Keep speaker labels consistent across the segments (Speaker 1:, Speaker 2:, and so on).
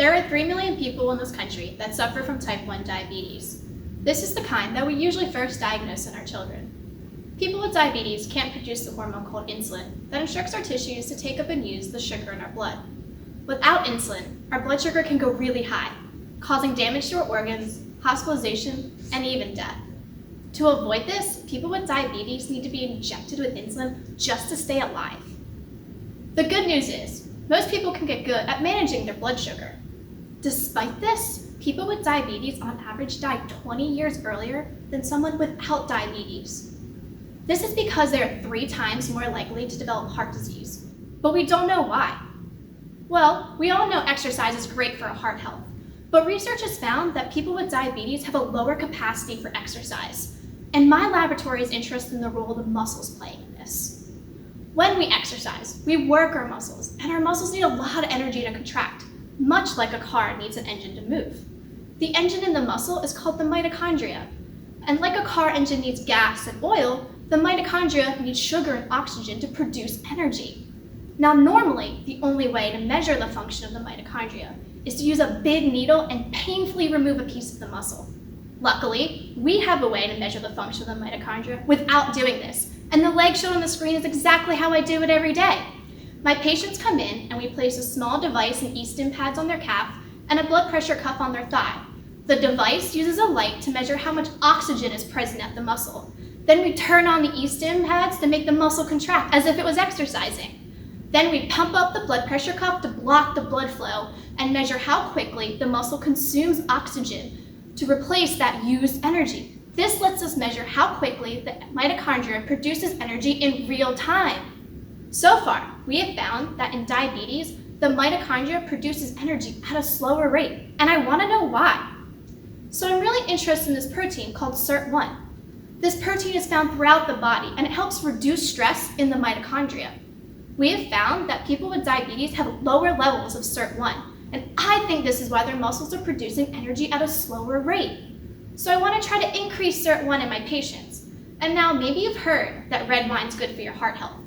Speaker 1: There are 3 million people in this country that suffer from type 1 diabetes. This is the kind that we usually first diagnose in our children. People with diabetes can't produce the hormone called insulin that instructs our tissues to take up and use the sugar in our blood. Without insulin, our blood sugar can go really high, causing damage to our organs, hospitalization, and even death. To avoid this, people with diabetes need to be injected with insulin just to stay alive. The good news is, most people can get good at managing their blood sugar. Despite this, people with diabetes on average die 20 years earlier than someone without diabetes. This is because they are 3 times more likely to develop heart disease. But we don't know why. Well, we all know exercise is great for our heart health, but research has found that people with diabetes have a lower capacity for exercise, and my laboratory is interested in the role the muscles play in this. When we exercise, we work our muscles, and our muscles need a lot of energy to contract, much like a car needs an engine to move. The engine in the muscle is called the mitochondria, and like a car engine needs gas and oil, the mitochondria needs sugar and oxygen to produce energy. Now, normally, the only way to measure the function of the mitochondria is to use a big needle and painfully remove a piece of the muscle. Luckily, we have a way to measure the function of the mitochondria without doing this, and the leg shown on the screen is exactly how I do it every day. My patients come in and we place a small device and e-stim pads on their calf and a blood pressure cuff on their thigh. The device uses a light to measure how much oxygen is present at the muscle. Then we turn on the e-stim pads to make the muscle contract as if it was exercising. Then we pump up the blood pressure cuff to block the blood flow and measure how quickly the muscle consumes oxygen to replace that used energy. This lets us measure how quickly the mitochondria produces energy in real time. So far, we have found that in diabetes, the mitochondria produces energy at a slower rate, and I want to know why. So I'm really interested in this protein called Sirtuin. This protein is found throughout the body, and it helps reduce stress in the mitochondria. We have found that people with diabetes have lower levels of Sirtuin, and I think this is why their muscles are producing energy at a slower rate. So I want to try to increase Sirtuin in my patients. And now maybe you've heard that red wine's good for your heart health.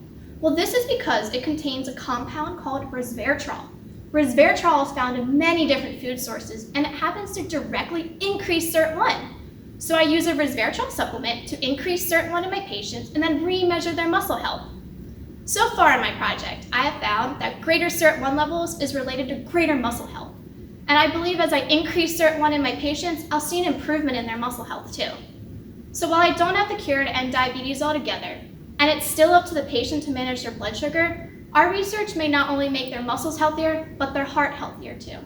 Speaker 1: Well, this is because it contains a compound called resveratrol. Resveratrol is found in many different food sources, and it happens to directly increase Sirtuin. So I use a resveratrol supplement to increase Sirtuin in my patients and then re-measure their muscle health. So far in my project, I have found that greater Sirtuin levels is related to greater muscle health. And I believe as I increase Sirtuin in my patients, I'll see an improvement in their muscle health too. So while I don't have the cure to end diabetes altogether, and it's still up to the patient to manage their blood sugar, our research may not only make their muscles healthier, but their heart healthier too.